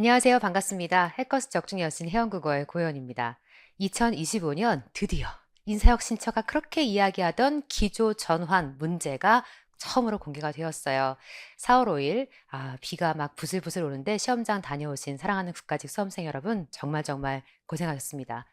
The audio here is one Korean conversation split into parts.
안녕하세요. 반갑습니다. 해커스 적중에 여신 회원국어의 고현입니다. 2025년 드디어 인사혁 신처가 그렇게 이야기하던 기조 전환 문제가 처음으로 공개가 되었어요. 4월 5일, 비가 막 부슬부슬 오는데 시험장 다녀오신 사랑하는 국가직 수험생 여러분, 정말 고생하셨습니다.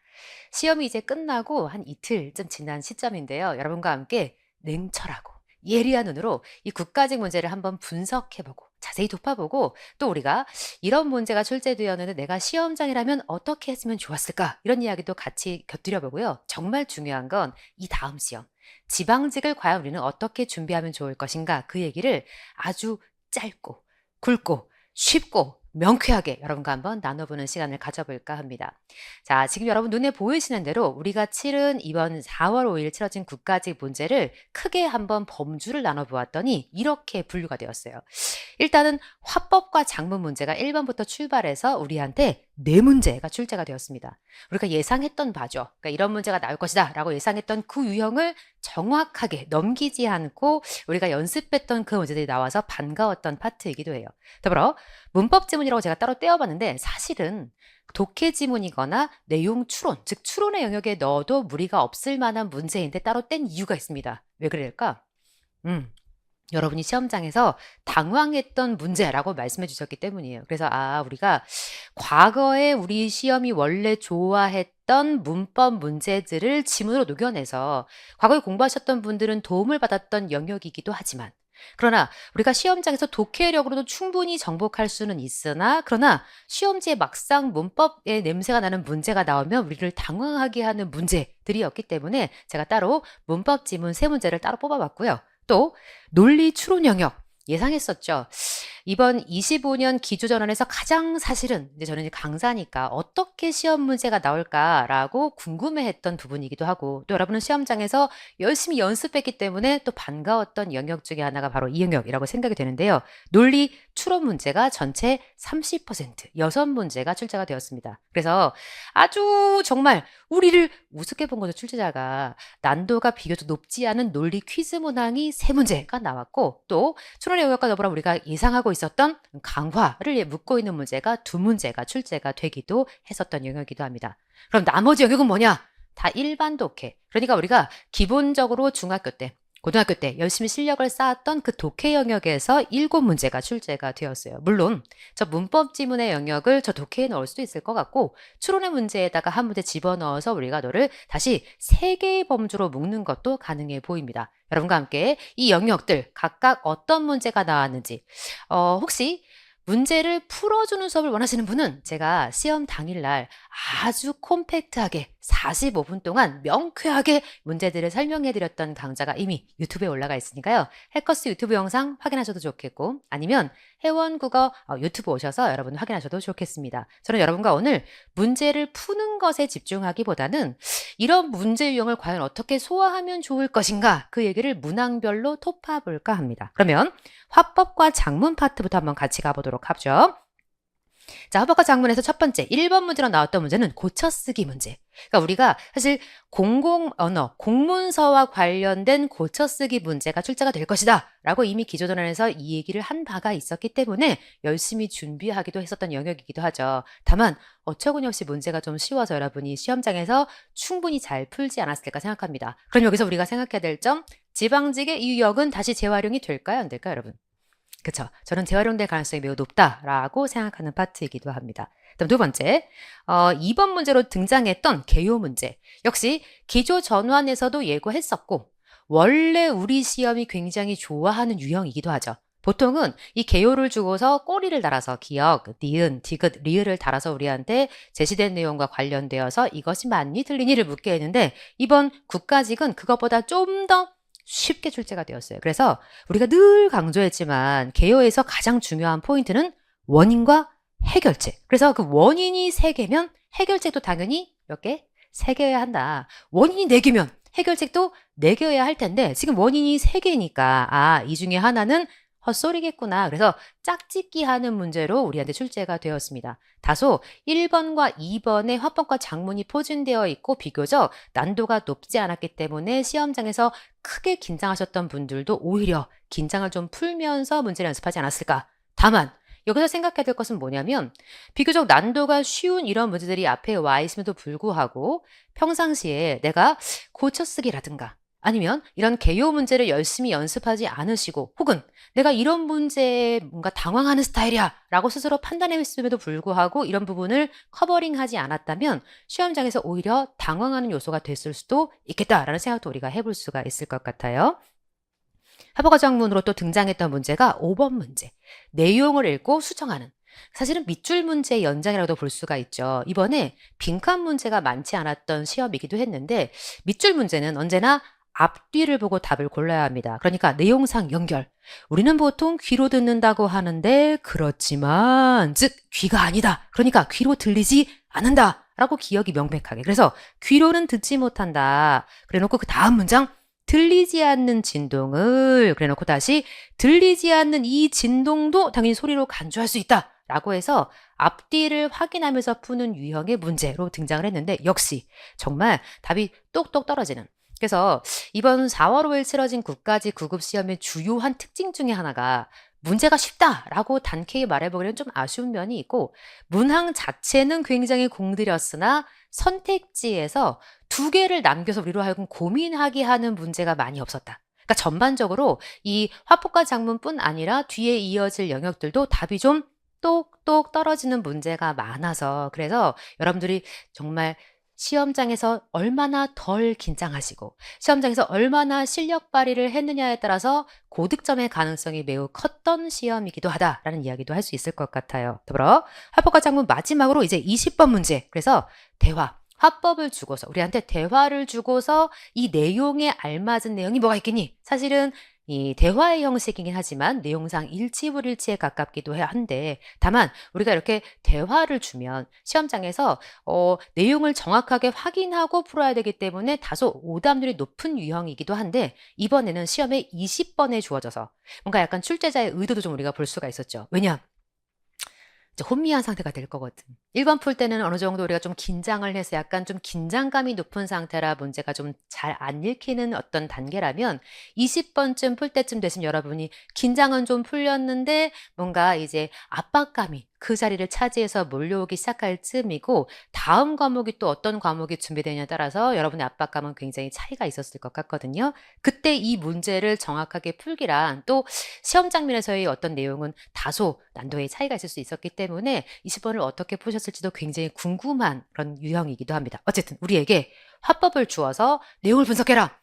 시험이 이제 끝나고 한 이틀쯤 지난 시점인데요. 여러분과 함께 냉철하고 예리한 눈으로 이 국가직 문제를 한번 분석해보고 자세히 좁혀보고 또 우리가 이런 문제가 출제되었는데 내가 시험장이라면 어떻게 했으면 좋았을까? 이런 이야기도 같이 곁들여 보고요. 정말 중요한 건 이 다음 시험. 지방직을 과연 우리는 어떻게 준비하면 좋을 것인가? 그 얘기를 아주 짧고 굵고 쉽고 명쾌하게 여러분과 한번 나눠보는 시간을 가져볼까 합니다. 자, 지금 여러분 눈에 보이시는 대로 우리가 치른 이번 4월 5일 치러진 국가직 문제를 크게 한번 범주를 나눠보았더니 이렇게 분류가 되었어요. 일단은 화법과 작문 문제가 1번부터 출발해서 우리한테 네 문제가 출제가 되었습니다. 우리가 예상했던 바죠. 그러니까 이런 문제가 나올 것이다 라고 예상했던 그 유형을 정확하게 넘기지 않고 우리가 연습했던 그 문제들이 나와서 반가웠던 파트이기도 해요. 더불어 문법 지문이라고 제가 따로 떼어봤는데 사실은 독해 지문이거나 내용 추론, 즉 추론의 영역에 넣어도 무리가 없을 만한 문제인데 따로 뗀 이유가 있습니다. 왜 그럴까? 여러분이 시험장에서 당황했던 문제라고 말씀해 주셨기 때문이에요. 그래서 우리가 과거에 우리 시험이 원래 좋아했던 문법 문제들을 지문으로 녹여내서 과거에 공부하셨던 분들은 도움을 받았던 영역이기도 하지만 그러나 우리가 시험장에서 독해력으로도 충분히 정복할 수는 있으나 그러나 시험지에 막상 문법의 냄새가 나는 문제가 나오면 우리를 당황하게 하는 문제들이었기 때문에 제가 따로 문법 지문 세 문제를 따로 뽑아봤고요. 또 논리 추론 영역 예상했었죠. 이번 25년 기조전환에서 가장 사실은 이제 저는 이제 강사니까 어떻게 시험 문제가 나올까라고 궁금해했던 부분이기도 하고 또 여러분은 시험장에서 열심히 연습했기 때문에 또 반가웠던 영역 중에 하나가 바로 이 영역이라고 생각이 되는데요. 논리 추론 문제가 전체 30%, 6문제가 출제가 되었습니다. 그래서 아주 정말 우리를 우습게 본 거죠. 출제자가 난도가 비교적 높지 않은 논리 퀴즈 문항이 3문제가 나왔고 또 추론의 영역과 더불어 우리가 예상하고 있었던 강화를 묻고 있는 문제가 2문제가 출제가 되기도 했었던 영역이기도 합니다. 그럼 나머지 영역은 뭐냐? 다 일반 독해. 그러니까 우리가 기본적으로 중학교 때 고등학교 때 열심히 실력을 쌓았던 그 독해 영역에서 7문제가 출제가 되었어요. 물론 저 문법 지문의 영역을 저 독해에 넣을 수도 있을 것 같고 추론의 문제에다가 한 문제 집어넣어서 우리가 너를 다시 3개의 범주로 묶는 것도 가능해 보입니다. 여러분과 함께 이 영역들 각각 어떤 문제가 나왔는지 혹시 문제를 풀어주는 수업을 원하시는 분은 제가 시험 당일날 아주 콤팩트하게 45분 동안 명쾌하게 문제들을 설명해 드렸던 강좌가 이미 유튜브에 올라가 있으니까요. 해커스 유튜브 영상 확인하셔도 좋겠고 아니면 회원국어 유튜브 오셔서 여러분 확인하셔도 좋겠습니다. 저는 여러분과 오늘 문제를 푸는 것에 집중하기보다는 이런 문제 유형을 과연 어떻게 소화하면 좋을 것인가 그 얘기를 문항별로 토파볼까 합니다. 그러면 화법과 작문 파트부터 한번 같이 가보도록 하죠. 자, 화법과 작문에서 첫 번째 1번 문제로 나왔던 문제는 고쳐쓰기 문제. 그러니까 우리가 사실 공공언어, 공문서와 관련된 고쳐쓰기 문제가 출제가 될 것이다 라고 이미 기조전환에서 이 얘기를 한 바가 있었기 때문에 열심히 준비하기도 했었던 영역이기도 하죠. 다만 어처구니없이 문제가 좀 쉬워서 여러분이 시험장에서 충분히 잘 풀지 않았을까 생각합니다. 그럼 여기서 우리가 생각해야 될 점, 지방직의 이 유형은 다시 재활용이 될까요? 안 될까요, 여러분? 그쵸. 저는 재활용될 가능성이 매우 높다라고 생각하는 파트이기도 합니다. 그다음 두 번째, 2번 문제로 등장했던 개요 문제. 역시 기조 전환에서도 예고했었고 원래 우리 시험이 굉장히 좋아하는 유형이기도 하죠. 보통은 이 개요를 주고서 꼬리를 달아서 기역, 니은, 디귿, 리을을 달아서 우리한테 제시된 내용과 관련되어서 이것이 맞니 틀리니를 묻게 했는데 이번 국가직은 그것보다 좀 더 쉽게 출제가 되었어요. 그래서 우리가 늘 강조했지만 개요에서 가장 중요한 포인트는 원인과 해결책. 그래서 그 원인이 3개면 해결책도 당연히 몇 개? 3개여야 한다. 원인이 4개면 해결책도 4개여야 할 텐데 지금 원인이 3개니까 이 중에 하나는 헛소리겠구나. 그래서 짝짓기 하는 문제로 우리한테 출제가 되었습니다. 다소 1번과 2번의 화법과 작문이 포진되어 있고 비교적 난도가 높지 않았기 때문에 시험장에서 크게 긴장하셨던 분들도 오히려 긴장을 좀 풀면서 문제를 연습하지 않았을까. 다만 여기서 생각해야 될 것은 뭐냐면 비교적 난도가 쉬운 이런 문제들이 앞에 와 있음에도 불구하고 평상시에 내가 고쳐쓰기라든가 아니면 이런 개요 문제를 열심히 연습하지 않으시고 혹은 내가 이런 문제에 뭔가 당황하는 스타일이야 라고 스스로 판단했음에도 불구하고 이런 부분을 커버링하지 않았다면 시험장에서 오히려 당황하는 요소가 됐을 수도 있겠다라는 생각도 우리가 해볼 수가 있을 것 같아요. 합어과정문으로 또 등장했던 문제가 5번 문제. 내용을 읽고 수정하는. 사실은 밑줄 문제의 연장이라고도 볼 수가 있죠. 이번에 빈칸 문제가 많지 않았던 시험이기도 했는데 밑줄 문제는 언제나 앞뒤를 보고 답을 골라야 합니다. 그러니까 내용상 연결. 우리는 보통 귀로 듣는다고 하는데 그렇지만 즉 귀가 아니다. 그러니까 귀로 들리지 않는다. 라고 기억이 명백하게. 그래서 귀로는 듣지 못한다. 그래놓고 그 다음 문장 들리지 않는 진동을 그래놓고 다시 들리지 않는 이 진동도 당연히 소리로 간주할 수 있다 라고 해서 앞뒤를 확인하면서 푸는 유형의 문제로 등장을 했는데 역시 정말 답이 똑똑 떨어지는 그래서 이번 4월 5일 치러진 국가직 9급 시험의 주요한 특징 중에 하나가 문제가 쉽다라고 단쾌히 말해보기는 좀 아쉬운 면이 있고 문항 자체는 굉장히 공들였으나 선택지에서 2개를 남겨서 우리로 하여금 고민하게 하는 문제가 많이 없었다. 그러니까 전반적으로 이 화법과 작문뿐 아니라 뒤에 이어질 영역들도 답이 좀 똑똑 떨어지는 문제가 많아서 그래서 여러분들이 정말 시험장에서 얼마나 덜 긴장하시고 시험장에서 얼마나 실력 발휘를 했느냐에 따라서 고득점의 가능성이 매우 컸던 시험이기도 하다라는 이야기도 할 수 있을 것 같아요. 더불어 화법과 작문 마지막으로 이제 20번 문제. 그래서 대화, 화법을 주고서 우리한테 대화를 주고서 이 내용에 알맞은 내용이 뭐가 있겠니? 사실은 이 대화의 형식이긴 하지만 내용상 일치불일치에 가깝기도 한데 다만 우리가 이렇게 대화를 주면 시험장에서 내용을 정확하게 확인하고 풀어야 되기 때문에 다소 오답률이 높은 유형이기도 한데 이번에는 시험에 20번에 주어져서 뭔가 약간 출제자의 의도도 좀 우리가 볼 수가 있었죠. 왜냐? 이제 혼미한 상태가 될 거거든. 1번 풀 때는 어느 정도 우리가 좀 긴장을 해서 약간 좀 긴장감이 높은 상태라 문제가 좀 잘 안 읽히는 어떤 단계라면 20번쯤 풀 때쯤 되시면 여러분이 긴장은 좀 풀렸는데 뭔가 이제 압박감이 그 자리를 차지해서 몰려오기 시작할 쯤이고 다음 과목이 또 어떤 과목이 준비되냐에 따라서 여러분의 압박감은 굉장히 차이가 있었을 것 같거든요. 그때 이 문제를 정확하게 풀기란 또 시험 장면에서의 어떤 내용은 다소 난도의 차이가 있을 수 있었기 때문에 20번을 어떻게 푸셨을지도 굉장히 궁금한 그런 유형이기도 합니다. 어쨌든 우리에게 화법을 주어서 내용을 분석해라.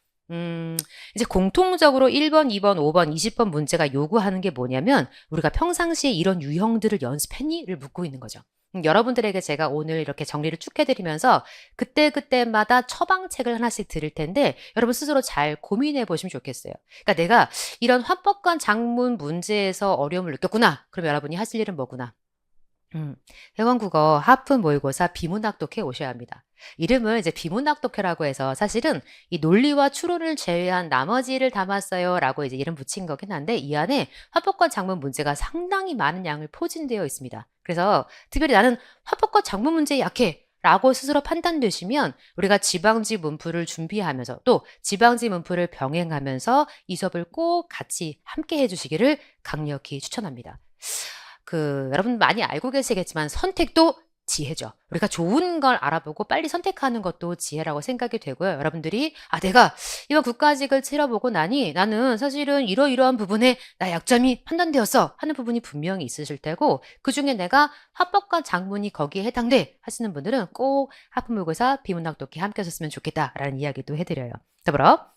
이제 공통적으로 1번, 2번, 5번, 20번 문제가 요구하는 게 뭐냐면 우리가 평상시에 이런 유형들을 연습했니?를 묻고 있는 거죠. 여러분들에게 제가 오늘 이렇게 정리를 쭉 해드리면서 그때그때마다 처방책을 하나씩 드릴 텐데 여러분 스스로 잘 고민해 보시면 좋겠어요. 그러니까 내가 이런 화법관 작문 문제에서 어려움을 느꼈구나. 그럼 여러분이 하실 일은 뭐구나? 회원국어 하프 모의고사 비문학독해 오셔야 합니다. 이름을 이제 비문학독해라고 해서 사실은 이 논리와 추론을 제외한 나머지를 담았어요 라고 이제 이름 붙인 거긴 한데 이 안에 화법과 작문 문제가 상당히 많은 양을 포진되어 있습니다. 그래서 특별히 나는 화법과 작문 문제에 약해 라고 스스로 판단되시면 우리가 지방지 문풀을 준비하면서 또 지방지 문풀을 병행하면서 이 수업을 꼭 같이 함께 해주시기를 강력히 추천합니다. 여러분 많이 알고 계시겠지만 선택도 지혜죠. 우리가 좋은 걸 알아보고 빨리 선택하는 것도 지혜라고 생각이 되고요. 여러분들이 내가 이번 국가직을 치러보고 나니 나는 사실은 이러이러한 부분에 나 약점이 판단되었어 하는 부분이 분명히 있으실 테고 그중에 내가 화법과 작문이 거기에 해당돼 하시는 분들은 꼭 하프모의고사 비문학독해 함께 하셨으면 좋겠다라는 이야기도 해드려요. 더불어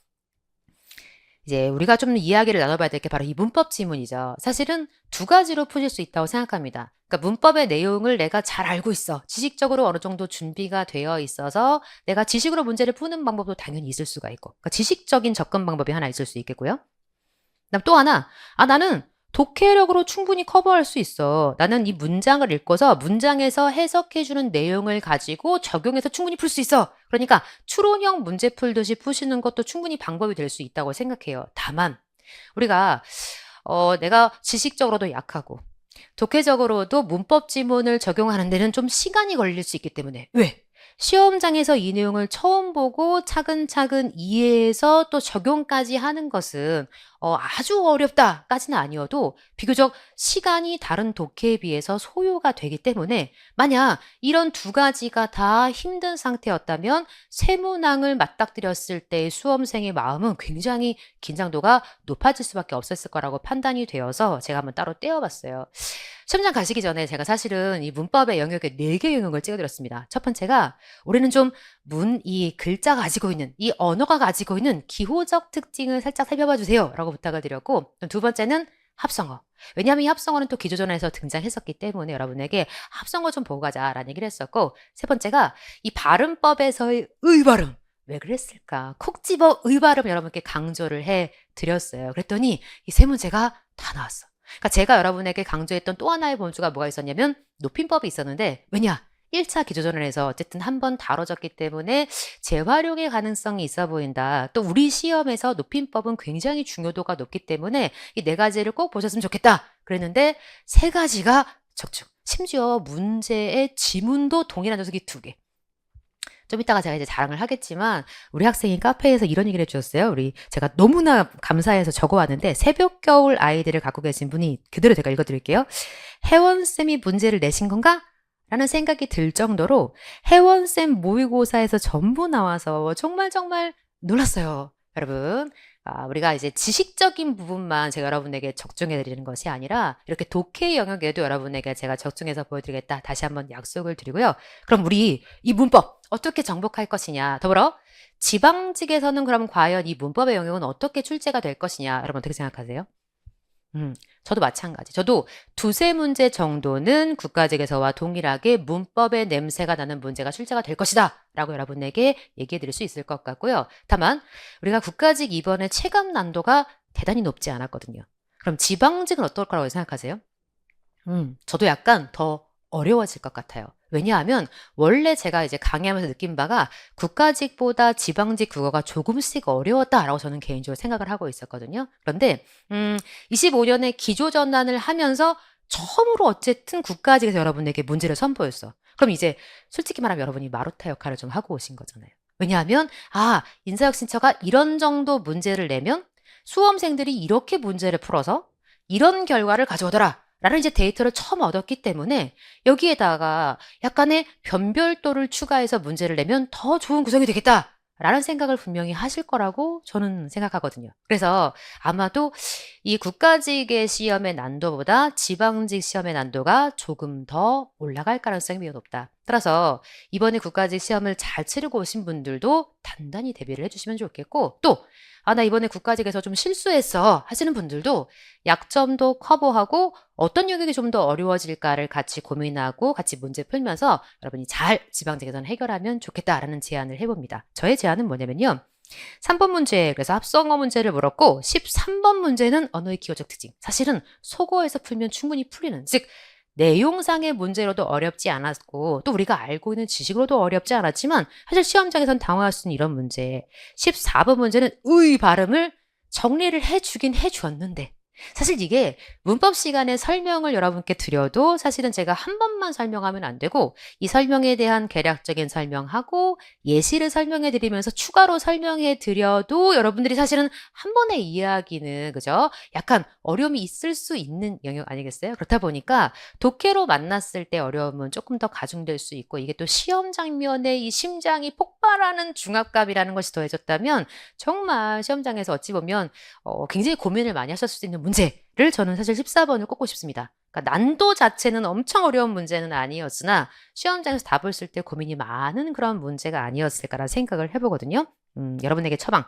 이제 우리가 좀 이야기를 나눠봐야 될 게 바로 이 문법 지문이죠. 사실은 2가지로 푸실 수 있다고 생각합니다. 그러니까 문법의 내용을 내가 잘 알고 있어. 지식적으로 어느 정도 준비가 되어 있어서 내가 지식으로 문제를 푸는 방법도 당연히 있을 수가 있고 그러니까 지식적인 접근 방법이 하나 있을 수 있겠고요. 그다음 또 하나, 나는 독해력으로 충분히 커버할 수 있어. 나는 이 문장을 읽고서 문장에서 해석해주는 내용을 가지고 적용해서 충분히 풀 수 있어. 그러니까 추론형 문제 풀듯이 푸시는 것도 충분히 방법이 될 수 있다고 생각해요. 다만 우리가 내가 지식적으로도 약하고 독해적으로도 문법 지문을 적용하는 데는 좀 시간이 걸릴 수 있기 때문에 왜? 시험장에서 이 내용을 처음 보고 차근차근 이해해서 또 적용까지 하는 것은 아주 어렵다까지는 아니어도 비교적 시간이 다른 독해에 비해서 소요가 되기 때문에 만약 이런 두 가지가 다 힘든 상태였다면 세문항을 맞닥뜨렸을 때의 수험생의 마음은 굉장히 긴장도가 높아질 수밖에 없었을 거라고 판단이 되어서 제가 한번 따로 떼어봤어요. 시험장 가시기 전에 제가 사실은 이 문법의 영역에 4개 영역을 찍어드렸습니다. 첫 번째가 올해는 좀 이 글자가 가지고 있는, 이 언어가 가지고 있는 기호적 특징을 살짝 살펴봐 주세요 라고 부탁을 드렸고, 두 번째는 합성어. 왜냐하면 이 합성어는 또 기조전에서 등장했었기 때문에 여러분에게 합성어 좀 보고 가자라는 얘기를 했었고, 세 번째가 이 발음법에서의 의발음. 왜 그랬을까? 콕 집어 의발음 여러분께 강조를 해 드렸어요. 그랬더니 이 세 문제가 다 나왔어. 그러니까 제가 여러분에게 강조했던 또 하나의 범주가 뭐가 있었냐면 높임법이 있었는데, 왜냐? 1차 기조전을 어쨌든 한번 다뤄졌기 때문에 재활용의 가능성이 있어 보인다. 또 우리 시험에서 높임법은 굉장히 중요도가 높기 때문에 이 4가지를 꼭 보셨으면 좋겠다. 그랬는데 3가지가 적중. 심지어 문제의 지문도 동일한 녀석이 2개. 좀 이따가 제가 이제 자랑을 하겠지만 우리 학생이 카페에서 이런 얘기를 해주셨어요. 제가 너무나 감사해서 적어왔는데 새벽겨울 아이들을 갖고 계신 분이 그대로 제가 읽어드릴게요. 혜원쌤이 문제를 내신 건가? 라는 생각이 들 정도로 혜원쌤 모의고사에서 전부 나와서 정말 놀랐어요. 여러분, 우리가 이제 지식적인 부분만 제가 여러분에게 적중해 드리는 것이 아니라 이렇게 독해 영역에도 여러분에게 제가 적중해서 보여드리겠다. 다시 한번 약속을 드리고요. 그럼 우리 이 문법 어떻게 정복할 것이냐, 더불어 지방직에서는 그럼 과연 이 문법의 영역은 어떻게 출제가 될 것이냐, 여러분 어떻게 생각하세요? 저도 마찬가지. 저도 2-3문제 정도는 국가직에서와 동일하게 문법의 냄새가 나는 문제가 출제가 될 것이다 라고 여러분에게 얘기해 드릴 수 있을 것 같고요. 다만 우리가 국가직 이번에 체감 난도가 대단히 높지 않았거든요. 그럼 지방직은 어떨 거라고 생각하세요? 저도 약간 더 어려워질 것 같아요. 왜냐하면 원래 제가 이제 강의하면서 느낀 바가 국가직보다 지방직 국어가 조금씩 어려웠다라고 저는 개인적으로 생각을 하고 있었거든요. 그런데 25년에 기조전환을 하면서 처음으로 어쨌든 국가직에서 여러분에게 문제를 선보였어. 그럼 이제 솔직히 말하면 여러분이 마루타 역할을 좀 하고 오신 거잖아요. 왜냐하면 인사혁 신처가 이런 정도 문제를 내면 수험생들이 이렇게 문제를 풀어서 이런 결과를 가져오더라 라는 이제 데이터를 처음 얻었기 때문에 여기에다가 약간의 변별도를 추가해서 문제를 내면 더 좋은 구성이 되겠다 라는 생각을 분명히 하실 거라고 저는 생각하거든요. 그래서 아마도 이 국가직의 시험의 난도보다 지방직 시험의 난도가 조금 더 올라갈 가능성이 매우 높다. 따라서 이번에 국가직 시험을 잘 치르고 오신 분들도 단단히 대비를 해주시면 좋겠고, 또 나 이번에 국가직에서 좀 실수했어 하시는 분들도 약점도 커버하고 어떤 영역이 좀 더 어려워질까를 같이 고민하고 같이 문제 풀면서 여러분이 잘 지방직에서는 해결하면 좋겠다라는 제안을 해봅니다. 저의 제안은 뭐냐면요. 3번 문제, 그래서 합성어 문제를 물었고 13번 문제는 언어의 기호적 특징. 사실은 속어에서 풀면 충분히 풀리는, 즉 내용상의 문제로도 어렵지 않았고 또 우리가 알고 있는 지식으로도 어렵지 않았지만 사실 시험장에선 당황할 수 있는 이런 문제. 14번 문제는 의 발음을 정리를 해주긴 해주었는데 사실 이게 문법 시간에 설명을 여러분께 드려도 사실은 제가 한 번만 설명하면 안 되고 이 설명에 대한 개략적인 설명하고 예시를 설명해 드리면서 추가로 설명해 드려도 여러분들이 사실은 한 번의 이야기는 그죠? 약간 어려움이 있을 수 있는 영역 아니겠어요? 그렇다 보니까 독해로 만났을 때 어려움은 조금 더 가중될 수 있고 이게 또 시험 장면에 이 심장이 폭발하는 중압감이라는 것이 더해졌다면 정말 시험장에서 어찌 보면 굉장히 고민을 많이 하셨을 수 있는 문제를 저는 사실 14번을 꼽고 싶습니다. 그러니까 난도 자체는 엄청 어려운 문제는 아니었으나 시험장에서 답을 쓸 때 고민이 많은 그런 문제가 아니었을까라는 생각을 해보거든요. 여러분에게 처방.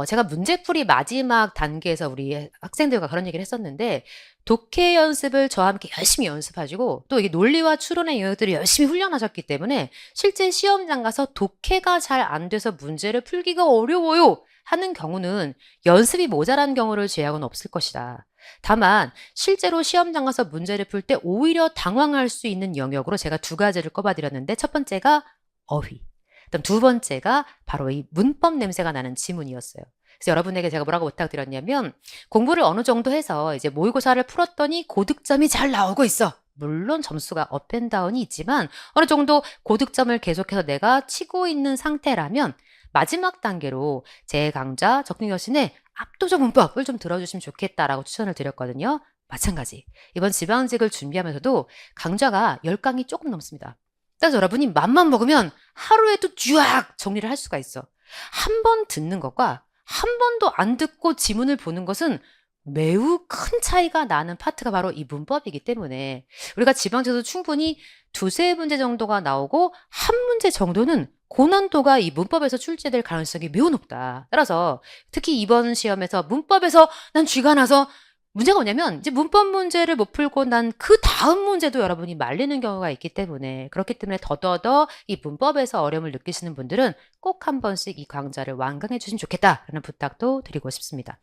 제가 문제풀이 마지막 단계에서 우리 학생들과 그런 얘기를 했었는데 독해 연습을 저와 함께 열심히 연습하시고 또 이게 논리와 추론의 영역들을 열심히 훈련하셨기 때문에 실제 시험장 가서 독해가 잘 안 돼서 문제를 풀기가 어려워요 하는 경우는 연습이 모자란 경우를 제약은 없을 것이다. 다만 실제로 시험장 가서 문제를 풀 때 오히려 당황할 수 있는 영역으로 제가 2가지를 꼽아드렸는데 첫 번째가 어휘. 그다음 2번째가 바로 이 문법 냄새가 나는 지문이었어요. 그래서 여러분에게 제가 뭐라고 부탁드렸냐면 공부를 어느 정도 해서 이제 모의고사를 풀었더니 고득점이 잘 나오고 있어. 물론 점수가 업앤다운이 있지만 어느 정도 고득점을 계속해서 내가 치고 있는 상태라면 마지막 단계로 제 강좌 적중여신의 압도적 문법을 좀 들어주시면 좋겠다라고 추천을 드렸거든요. 마찬가지. 이번 지방직을 준비하면서도 강좌가 10강이 조금 넘습니다. 그래서 여러분이 맘만 먹으면 하루에도 쫙 정리를 할 수가 있어. 한 번 듣는 것과 한 번도 안 듣고 지문을 보는 것은 매우 큰 차이가 나는 파트가 바로 이 문법이기 때문에 우리가 지방직도 충분히 두세 문제 정도가 나오고 한 문제 정도는 고난도가 이 문법에서 출제될 가능성이 매우 높다. 따라서 특히 이번 시험에서 문법에서 난 쥐가 나서 문제가 뭐냐면 이제 문법 문제를 못 풀고 난 그 다음 문제도 여러분이 말리는 경우가 있기 때문에 그렇기 때문에 더더더 이 문법에서 어려움을 느끼시는 분들은 꼭 한 번씩 이 강좌를 완강해 주시면 좋겠다라는 부탁도 드리고 싶습니다.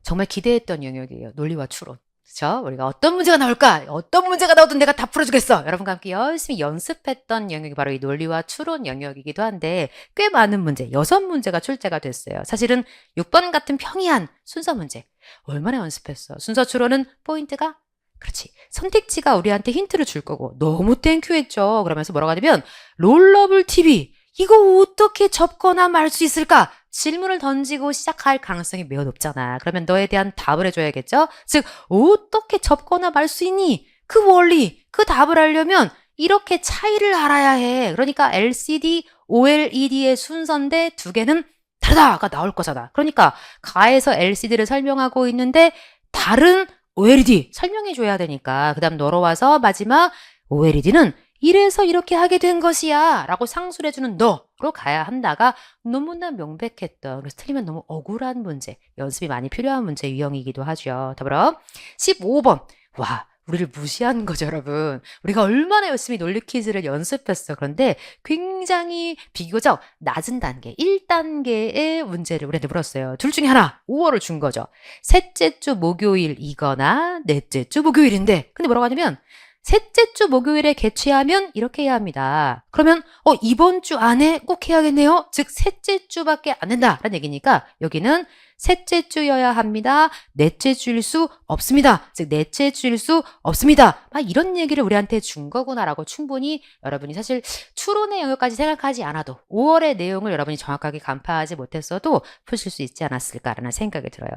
정말 기대했던 영역이에요. 논리와 추론. 그렇죠? 우리가 어떤 문제가 나올까? 어떤 문제가 나오든 내가 다 풀어주겠어. 여러분과 함께 열심히 연습했던 영역이 바로 이 논리와 추론 영역이기도 한데 꽤 많은 문제, 6문제가 출제가 됐어요. 사실은 6번 같은 평이한 순서 문제. 얼마나 연습했어. 순서 추론은 포인트가 그렇지. 선택지가 우리한테 힌트를 줄 거고 너무 땡큐했죠. 그러면서 뭐라고 하냐면 롤러블 TV 이거 어떻게 접거나 말 수 있을까? 질문을 던지고 시작할 가능성이 매우 높잖아. 그러면 너에 대한 답을 해줘야겠죠? 즉 어떻게 접거나 말 수 있니? 그 원리, 그 답을 알려면 이렇게 차이를 알아야 해. 그러니까 LCD, OLED의 순서인데 두 개는 다르다가 나올 거잖아. 그러니까 가에서 LCD를 설명하고 있는데 다른 OLED 설명해줘야 되니까 그 다음 넘어와서 마지막 OLED는 이래서 이렇게 하게 된 것이야 라고 상수를 해주는 너로 가야 한다가 너무나 명백했던 그래서 틀리면 너무 억울한 문제 연습이 많이 필요한 문제 유형이기도 하죠. 더불어 15번 와 우리를 무시한 거죠 여러분. 우리가 얼마나 열심히 논리 퀴즈를 연습했어. 그런데 굉장히 비교적 낮은 단계 1단계의 문제를 우리한테 물었어요. 둘 중에 하나 5월을 준 거죠. 셋째 주 목요일이거나 넷째 주 목요일인데 근데 뭐라고 하냐면 셋째 주 목요일에 개최하면 이렇게 해야 합니다. 그러면 이번 주 안에 꼭 해야겠네요. 즉 셋째 주밖에 안 된다라는 얘기니까 여기는 셋째 주여야 합니다. 넷째 주일 수 없습니다. 즉 넷째 주일 수 없습니다. 막 이런 얘기를 우리한테 준 거구나라고 충분히 여러분이 사실 추론의 영역까지 생각하지 않아도 5월의 내용을 여러분이 정확하게 간파하지 못했어도 푸실 수 있지 않았을까라는 생각이 들어요.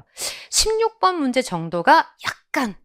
16번 문제 정도가 약간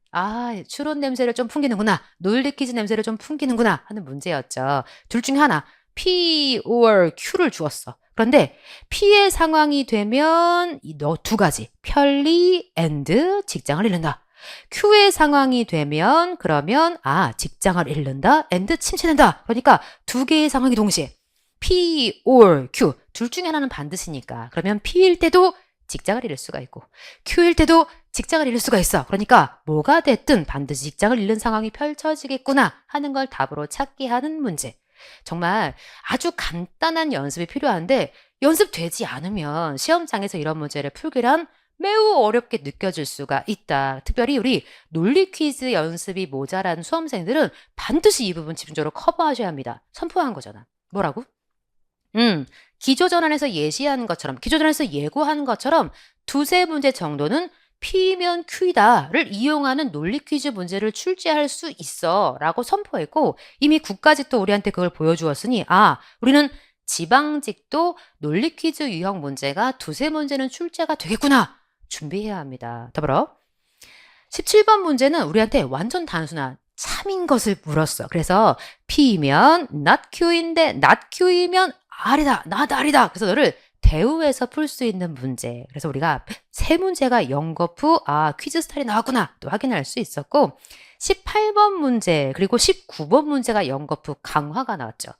추론 냄새를 좀 풍기는구나. 논리 퀴즈 냄새를 좀 풍기는구나 하는 문제였죠. 둘 중에 하나, P or Q를 주었어. 그런데 P의 상황이 되면 이 두 가지, 편리 and 직장을 잃는다. Q의 상황이 되면 그러면 직장을 잃는다 and 침체된다. 그러니까 두 개의 상황이 동시에 P or Q 둘 중에 하나는 반드시니까 그러면 P일 때도 직장을 잃을 수가 있고 Q일 때도 직장을 잃을 수가 있어. 그러니까 뭐가 됐든 반드시 직장을 잃는 상황이 펼쳐지겠구나 하는 걸 답으로 찾게 하는 문제. 정말 아주 간단한 연습이 필요한데 연습되지 않으면 시험장에서 이런 문제를 풀기란 매우 어렵게 느껴질 수가 있다. 특별히 우리 논리 퀴즈 연습이 모자란 수험생들은 반드시 이 부분 집중적으로 커버하셔야 합니다. 선포한 거잖아. 뭐라고? 기조전환에서 예시한 것처럼 기조전환에서 예고한 것처럼 두세 문제 정도는 P면 Q이다를 이용하는 논리 퀴즈 문제를 출제할 수 있어 라고 선포했고 이미 국가직도 우리한테 그걸 보여주었으니 우리는 지방직도 논리 퀴즈 유형 문제가 두세 문제는 출제가 되겠구나 준비해야 합니다. 더불어 17번 문제는 우리한테 완전 단순한 참인 것을 물었어. 그래서 P면 not Q인데 not Q이면 R이다, not R이다. 그래서 너를 대우해서 풀 수 있는 문제. 그래서 우리가 세 문제가 영거푸 퀴즈 스타일이 나왔구나 또 확인할 수 있었고 18번 문제 그리고 19번 문제가 영거푸 강화가 나왔죠.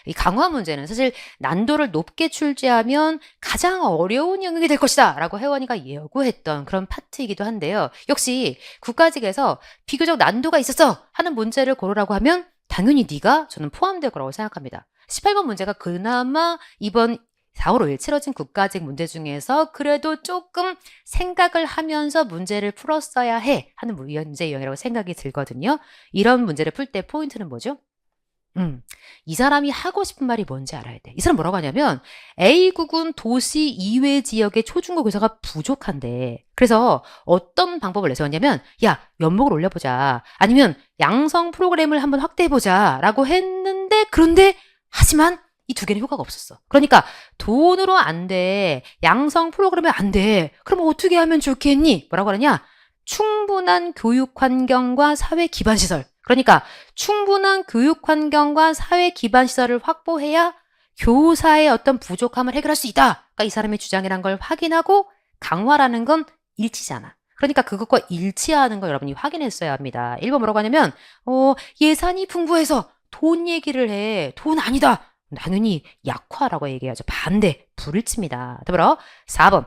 이 강화 문제는 사실 난도를 높게 출제하면 가장 어려운 영역이 될 것이다 라고 혜원이가 예고했던 그런 파트이기도 한데요. 역시 국가직에서 비교적 난도가 있었어 하는 문제를 고르라고 하면 당연히 네가 저는 포함될 거라고 생각합니다. 18번 문제가 그나마 이번 4월 5일 치러진 국가직 문제 중에서 그래도 조금 생각을 하면서 문제를 풀었어야 해 하는 문제 유형이라고 생각이 들거든요. 이런 문제를 풀 때 포인트는 뭐죠? 이 사람이 하고 싶은 말이 뭔지 알아야 돼. 이 사람 뭐라고 하냐면 A국은 도시 이외 지역의 초중고 교사가 부족한데 그래서 어떤 방법을 내세웠냐면 야 연봉을 올려보자 아니면 양성 프로그램을 한번 확대해보자 라고 했는데 그런데 하지만 이 두 개는 효과가 없었어. 그러니까 돈으로 안 돼. 양성 프로그램이 안 돼. 그럼 어떻게 하면 좋겠니? 뭐라고 하느냐? 충분한 교육 환경과 사회 기반 시설. 그러니까 충분한 교육 환경과 사회 기반 시설을 확보해야 교사의 어떤 부족함을 해결할 수 있다. 그러니까 이 사람의 주장이란 걸 확인하고 강화라는 건 일치잖아. 그러니까 그것과 일치하는 걸 여러분이 확인했어야 합니다. 1번 뭐라고 하냐면 예산이 풍부해서 돈 얘기를 해. 돈 아니다. 당연히 약화라고 얘기하죠. 반대, 불일치입니다. 더불어 4번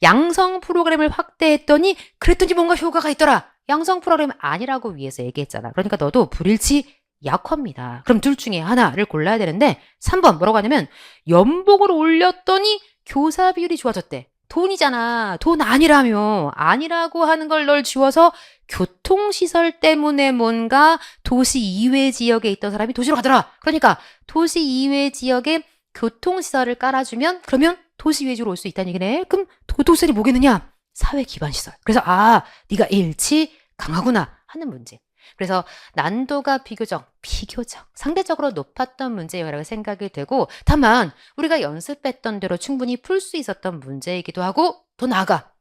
양성 프로그램을 확대했더니 그랬더니 뭔가 효과가 있더라. 양성 프로그램 아니라고 위해서 얘기했잖아. 그러니까 너도 불일치 약화입니다. 그럼 둘 중에 하나를 골라야 되는데 3번 뭐라고 하냐면 연봉을 올렸더니 교사 비율이 좋아졌대. 돈이잖아. 돈 아니라며. 아니라고 하는 걸 널 지워서 교통시설 때문에 뭔가 도시 이외 지역에 있던 사람이 도시로 가더라. 그러니까 도시 이외 지역에 교통시설을 깔아주면 그러면 도시 위주로 올 수 있다는 얘기네. 그럼 교통시설이 뭐겠느냐? 사회 기반 시설. 그래서 네가 일치 강하구나 하는 문제. 그래서 난도가 비교적 상대적으로 높았던 문제라고 생각이 되고 다만 우리가 연습했던 대로 충분히 풀 수 있었던 문제이기도 하고 더 나아가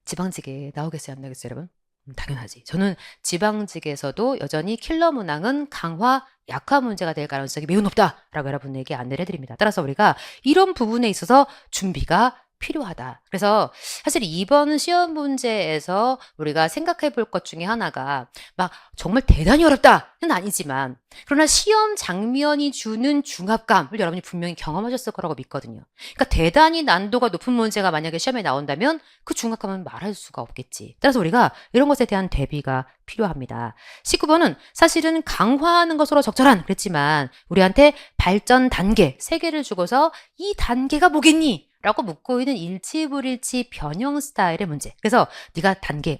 지방직에 나오겠어요? 안 나오겠어요 여러분? 당연하지. 저는 지방직에서도 여전히 킬러 문항은 강화, 약화 문제가 될 가능성이 매우 높다라고 여러분에게 안내를 해드립니다. 따라서 우리가 이런 부분에 있어서 준비가 필요하다. 그래서 사실 이번 시험 문제에서 우리가 생각해 볼 것 중에 하나가 막 정말 대단히 어렵다는 아니지만 그러나 시험 장면이 주는 중압감을 여러분이 분명히 경험하셨을 거라고 믿거든요. 그러니까 대단히 난도가 높은 문제가 만약에 시험에 나온다면 그 중압감은 말할 수가 없겠지. 따라서 우리가 이런 것에 대한 대비가 필요합니다. 19번은 사실은 강화하는 것으로 적절한 그랬지만 우리한테 발전 단계 3개를 주고서 이 단계가 뭐겠니? 라고 묻고 있는 일치불일치 변형 스타일의 문제. 그래서 네가 단계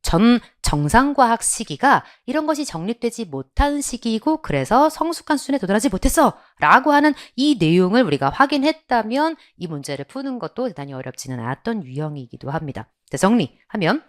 전 정상과학 시기가 이런 것이 정립되지 못한 시기이고 그래서 성숙한 수준에 도달하지 못했어 라고 하는 이 내용을 우리가 확인했다면 이 문제를 푸는 것도 대단히 어렵지는 않았던 유형이기도 합니다. 정리하면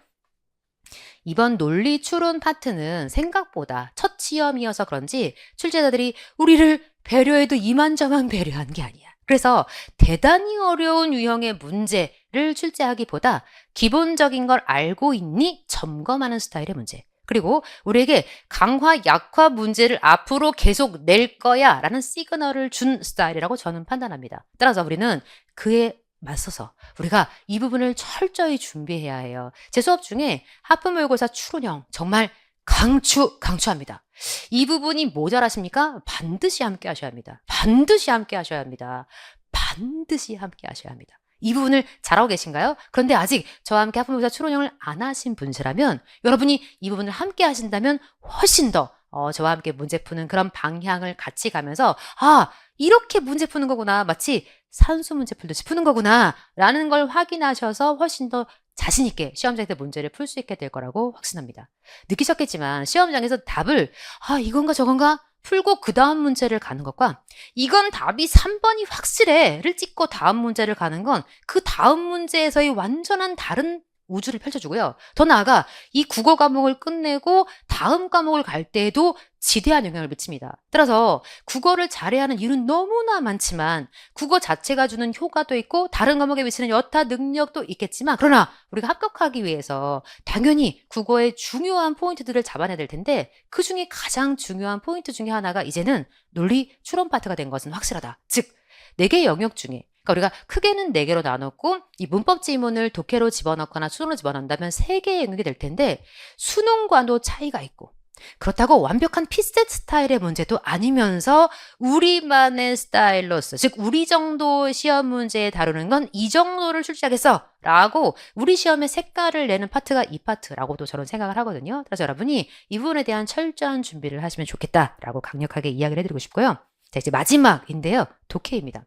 이번 논리 추론 파트는 생각보다 첫 시험이어서 그런지 출제자들이 우리를 배려해도 이만저만 배려한 게 아니야. 그래서 대단히 어려운 유형의 문제를 출제하기보다 기본적인 걸 알고 있니? 점검하는 스타일의 문제. 그리고 우리에게 강화, 약화 문제를 앞으로 계속 낼 거야 라는 시그널을 준 스타일이라고 저는 판단합니다. 따라서 우리는 그에 맞서서 우리가 이 부분을 철저히 준비해야 해요. 제 수업 중에 하프모의고사 추론형 정말 강추합니다. 이 부분이 모자라십니까? 반드시 함께 하셔야 합니다. 반드시 함께 하셔야 합니다. 반드시 함께 하셔야 합니다. 이 부분을 잘하고 계신가요? 그런데 아직 저와 함께 하프모의고사 추론형을 안 하신 분이라면 여러분이 이 부분을 함께 하신다면 훨씬 더 저와 함께 문제 푸는 그런 방향을 같이 가면서 이렇게 문제 푸는 거구나. 마치 산수 문제 풀듯이 푸는 거구나. 라는 걸 확인하셔서 훨씬 더 자신 있게 시험장에서 문제를 풀 수 있게 될 거라고 확신합니다. 느끼셨겠지만 시험장에서 답을 이건가 저건가 풀고 그 다음 문제를 가는 것과 이건 답이 3번이 확실해를 찍고 다음 문제를 가는 건 그 다음 문제에서의 완전한 다른 우주를 펼쳐주고요. 더 나아가 이 국어 과목을 끝내고 다음 과목을 갈 때에도 지대한 영향을 미칩니다. 따라서 국어를 잘해야 하는 이유는 너무나 많지만 국어 자체가 주는 효과도 있고 다른 과목에 미치는 여타 능력도 있겠지만 그러나 우리가 합격하기 위해서 당연히 국어의 중요한 포인트들을 잡아내야 될 텐데 그 중에 가장 중요한 포인트 중에 하나가 이제는 논리 추론 파트가 된 것은 확실하다. 즉, 4개 영역 중에 그러니까 우리가 크게는 4개로 나눴고 이 문법 지문을 독해로 집어넣거나 수능으로 집어넣는다면 3개의 영역이 될 텐데 수능과도 차이가 있고 그렇다고 완벽한 피셋 스타일의 문제도 아니면서 우리만의 스타일로서 즉 우리 정도 시험 문제에 다루는 건 이 정도를 출제하겠어 라고 우리 시험의 색깔을 내는 파트가 이 파트라고도 저는 생각을 하거든요. 그래서 여러분이 이 부분에 대한 철저한 준비를 하시면 좋겠다라고 강력하게 이야기를 해드리고 싶고요. 자, 이제 마지막인데요. 독해입니다.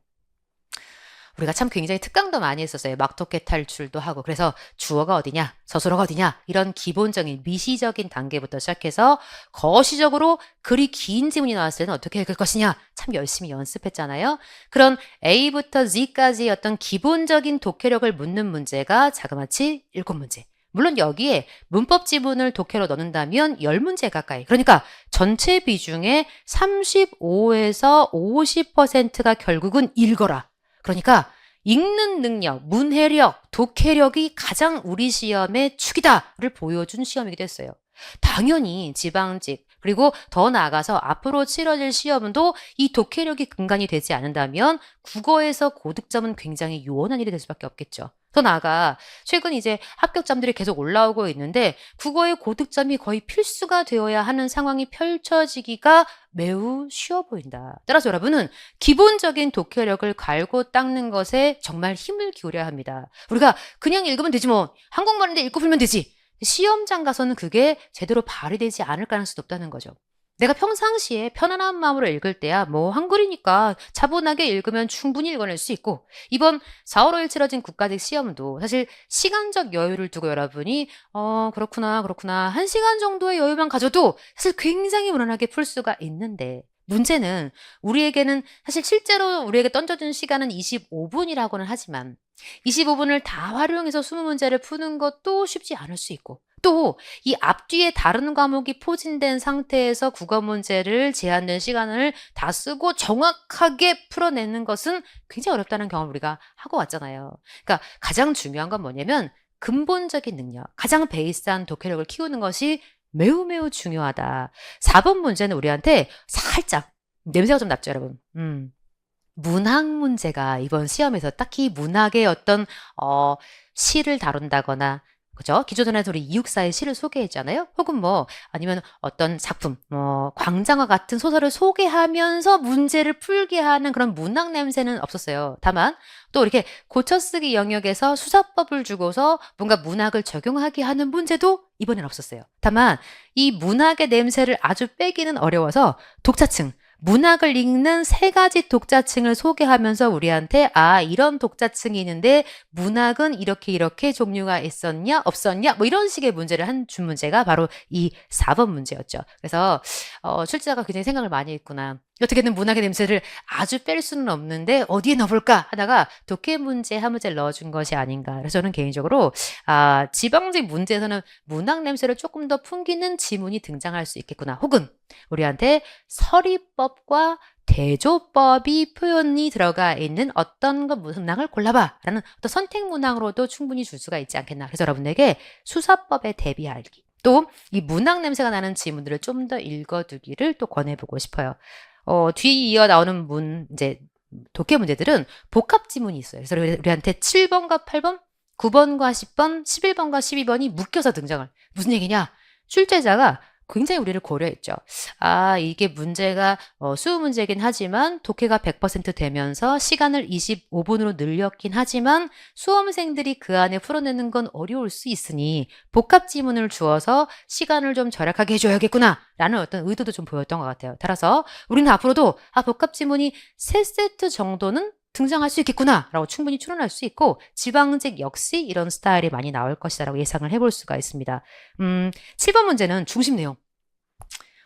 우리가 참 굉장히 특강도 많이 했었어요. 막토끼 탈출도 하고. 그래서 주어가 어디냐, 서술어가 어디냐, 이런 기본적인 미시적인 단계부터 시작해서 거시적으로 글이 긴 지문이 나왔을 때는 어떻게 읽을 것이냐, 참 열심히 연습했잖아요. 그런 A부터 Z까지의 어떤 기본적인 독해력을 묻는 문제가 자그마치 7문제. 물론 여기에 문법 지문을 독해로 넣는다면 10문제 가까이. 그러니까 전체 비중의 35에서 50%가 결국은 읽어라. 그러니까 읽는 능력, 문해력, 독해력이 가장 우리 시험의 축이다를 보여준 시험이기도 했어요. 당연히 지방직, 그리고 더 나아가서 앞으로 치러질 시험도 이 독해력이 근간이 되지 않는다면 국어에서 고득점은 굉장히 요원한 일이 될 수밖에 없겠죠. 더 나아가 최근 이제 합격점들이 계속 올라오고 있는데 국어의 고득점이 거의 필수가 되어야 하는 상황이 펼쳐지기가 매우 쉬워 보인다. 따라서 여러분은 기본적인 독해력을 갈고 닦는 것에 정말 힘을 기울여야 합니다. 우리가 그냥 읽으면 되지 뭐, 한국말인데 읽고 풀면 되지. 시험장 가서는 그게 제대로 발휘되지 않을 가능성이 높다는 거죠. 내가 평상시에 편안한 마음으로 읽을 때야 뭐 한글이니까 차분하게 읽으면 충분히 읽어낼 수 있고, 이번 4월 5일 치러진 국가직 시험도 사실 시간적 여유를 두고 여러분이 그렇구나 1시간 정도의 여유만 가져도 사실 굉장히 무난하게 풀 수가 있는데, 문제는 우리에게는 사실 실제로 우리에게 던져준 시간은 25분이라고는 하지만 25분을 다 활용해서 20문제를 푸는 것도 쉽지 않을 수 있고, 또 이 앞뒤에 다른 과목이 포진된 상태에서 국어 문제를 제한된 시간을 다 쓰고 정확하게 풀어내는 것은 굉장히 어렵다는 경험을 우리가 하고 왔잖아요. 그러니까 가장 중요한 건 뭐냐면 근본적인 능력, 가장 베이스한 독해력을 키우는 것이 매우 중요하다. 4번 문제는 우리한테 살짝 냄새가 좀 났죠, 여러분. 문학 문제가 이번 시험에서 딱히 문학의 어떤 시를 다룬다거나, 그죠? 기존에도 우리 이육사의 시를 소개했잖아요. 혹은 뭐 아니면 어떤 작품, 광장과 같은 소설을 소개하면서 문제를 풀게 하는 그런 문학 냄새는 없었어요. 다만 또 이렇게 고쳐쓰기 영역에서 수사법을 주고서 뭔가 문학을 적용하게 하는 문제도 이번엔 없었어요. 다만 이 문학의 냄새를 아주 빼기는 어려워서 독자층, 문학을 읽는 3가지 독자층을 소개하면서 우리한테 이런 독자층이 있는데 문학은 이렇게 종류가 있었냐 없었냐 뭐 이런 식의 문제를 준 문제가 바로 이 4번 문제였죠. 그래서 출제자가 굉장히 생각을 많이 했구나. 어떻게든 문학의 냄새를 아주 뺄 수는 없는데 어디에 넣어볼까 하다가 독해 문제 한 문제를 넣어준 것이 아닌가. 그래서 저는 개인적으로 지방직 문제에서는 문학 냄새를 조금 더 풍기는 지문이 등장할 수 있겠구나. 혹은 우리한테 서리법과 대조법이 표현이 들어가 있는 어떤 문항을 골라봐 라는 어떤 선택 문항으로도 충분히 줄 수가 있지 않겠나. 그래서 여러분에게 수사법에 대비하기, 또 이 문학 냄새가 나는 지문들을 좀 더 읽어두기를 또 권해보고 싶어요. 뒤에 이어 나오는 이제 독해 문제들은 복합 지문이 있어요. 그래서 우리한테 7번과 8번, 9번과 10번, 11번과 12번이 묶여서 등장을. 무슨 얘기냐? 출제자가 굉장히 우리를 고려했죠. 이게 문제가 수능 문제긴 하지만 독해가 100% 되면서 시간을 25분으로 늘렸긴 하지만 수험생들이 그 안에 풀어내는 건 어려울 수 있으니 복합 지문을 주어서 시간을 좀 절약하게 해줘야겠구나 라는 어떤 의도도 좀 보였던 것 같아요. 따라서 우리는 앞으로도 복합 지문이 3세트 정도는 등장할 수 있겠구나 라고 충분히 추론할 수 있고, 지방직 역시 이런 스타일이 많이 나올 것이다 라고 예상을 해볼 수가 있습니다. 7번 문제는 중심 내용.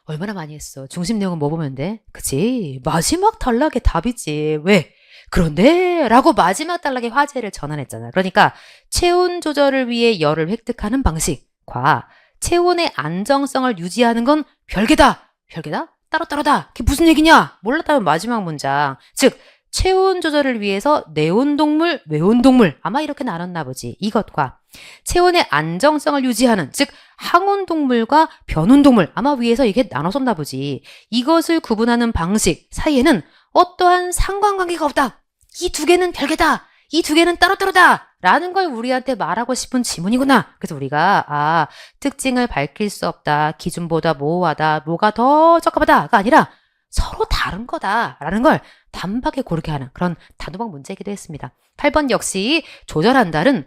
얼마나 많이 했어. 중심 내용은 뭐 보면 돼? 그치? 마지막 단락의 답이지. 왜? 그런데 라고 마지막 단락의 화제를 전환했잖아. 그러니까 체온 조절을 위해 열을 획득하는 방식과 체온의 안정성을 유지하는 건 별개다. 별개다? 따로따로다. 그게 무슨 얘기냐? 몰랐다면 마지막 문장. 즉 체온 조절을 위해서 내온동물, 외온동물 아마 이렇게 나눴나 보지. 이것과 체온의 안정성을 유지하는, 즉 항온동물과 변온동물 아마 위에서 이게 나눠섰나 보지. 이것을 구분하는 방식 사이에는 어떠한 상관관계가 없다. 이 2개는 별개다. 이 2개는 따로따로다 라는 걸 우리한테 말하고 싶은 지문이구나. 그래서 우리가 특징을 밝힐 수 없다, 기준보다 모호하다, 뭐가 더 적합하다가 아니라 서로 다른 거다라는 걸 단박에 고르게 하는 그런 단호박 문제이기도 했습니다. 8번 역시 조절한다는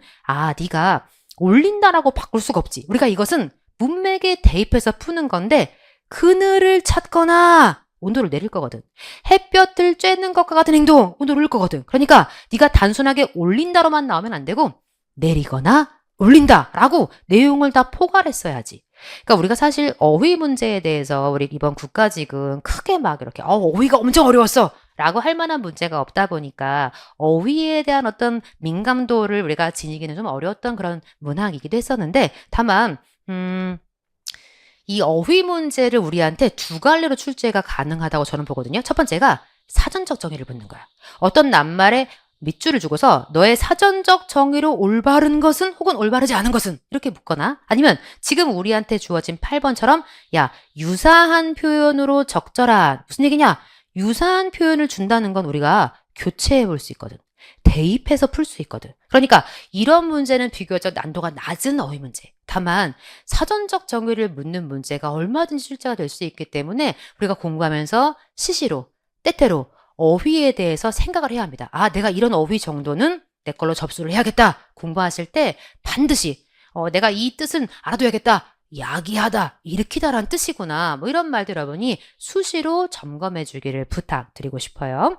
네가 올린다라고 바꿀 수가 없지. 우리가 이것은 문맥에 대입해서 푸는 건데 그늘을 찾거나 온도를 내릴 거거든. 햇볕을 쬐는 것과 같은 행동, 온도를 올릴 거거든. 그러니까 네가 단순하게 올린다로만 나오면 안 되고 내리거나 올린다라고 내용을 다 포괄했어야지. 그러니까 우리가 사실 어휘 문제에 대해서 우리 이번 국가직은 크게 막 이렇게 어휘가 엄청 어려웠어 라고 할 만한 문제가 없다 보니까 어휘에 대한 어떤 민감도를 우리가 지니기는 좀 어려웠던 그런 문항이기도 했었는데 다만 이 어휘 문제를 우리한테 두 갈래로 출제가 가능하다고 저는 보거든요. 첫 번째가 사전적 정의를 묻는 거야. 어떤 낱말에 밑줄을 주고서 너의 사전적 정의로 올바른 것은 혹은 올바르지 않은 것은 이렇게 묻거나 아니면 지금 우리한테 주어진 8번처럼 야 유사한 표현으로 적절한 무슨 얘기냐? 유사한 표현을 준다는 건 우리가 교체해 볼 수 있거든. 대입해서 풀 수 있거든. 그러니까 이런 문제는 비교적 난도가 낮은 어휘 문제. 다만 사전적 정의를 묻는 문제가 얼마든지 출제가 될 수 있기 때문에 우리가 공부하면서 시시로 때때로 어휘에 대해서 생각을 해야 합니다. 아, 내가 이런 어휘 정도는 내 걸로 접수를 해야겠다. 공부하실 때 반드시 내가 이 뜻은 알아둬야겠다. 야기하다, 일으키다라는 뜻이구나. 뭐 이런 말들 여러분이 수시로 점검해 주기를 부탁드리고 싶어요.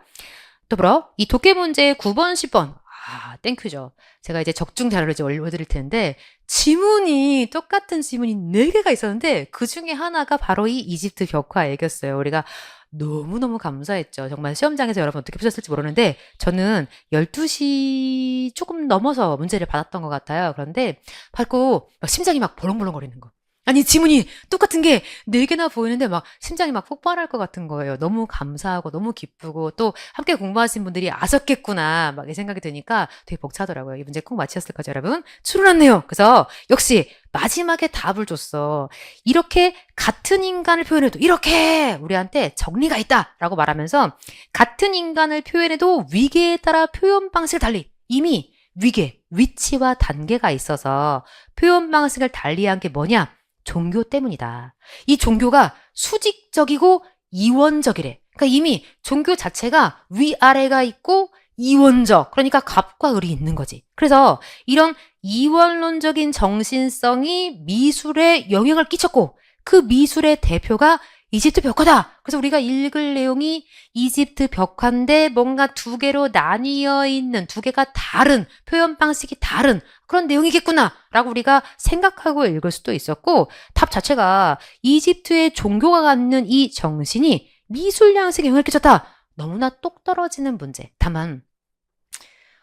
더불어 이 독해 문제 9번, 10번. 아, 땡큐죠. 제가 이제 적중 자료를 이제 올려드릴 텐데 지문이 똑같은 지문이 4개가 있었는데 그 중에 하나가 바로 이 이집트 벽화 얘기였어요. 우리가 너무너무 감사했죠. 정말 시험장에서 여러분 어떻게 푸셨을지 모르는데 저는 12시 조금 넘어서 문제를 받았던 것 같아요. 그런데 받고 막 심장이 막 벌렁벌렁거리는 거. 아니 지문이 똑같은 게 4개나 보이는데 막 심장이 막 폭발할 것 같은 거예요. 너무 감사하고 너무 기쁘고 또 함께 공부하신 분들이 아셨겠구나 막 이 생각이 드니까 되게 벅차더라고요. 이 문제 꼭 맞히셨을 거죠 여러분? 출연했네요. 그래서 역시 마지막에 답을 줬어. 이렇게 같은 인간을 표현해도 이렇게 우리한테 정리가 있다라고 말하면서 같은 인간을 표현해도 위계에 따라 표현 방식을 달리 이미 위계, 위치와 단계가 있어서 표현 방식을 달리한 게 뭐냐? 종교 때문이다. 이 종교가 수직적이고 이원적이래. 그러니까 이미 종교 자체가 위아래가 있고 이원적, 그러니까 갑과 을이 있는 거지. 그래서 이런 이원론적인 정신성이 미술에 영향을 끼쳤고 그 미술의 대표가 이집트 벽화다. 그래서 우리가 읽을 내용이 이집트 벽화인데 뭔가 2개로 나뉘어 있는 2개가 다른 표현 방식이 다른 그런 내용이겠구나 라고 우리가 생각하고 읽을 수도 있었고 답 자체가 이집트의 종교가 갖는 이 정신이 미술 양식에 영향을 끼쳤다. 너무나 똑 떨어지는 문제. 다만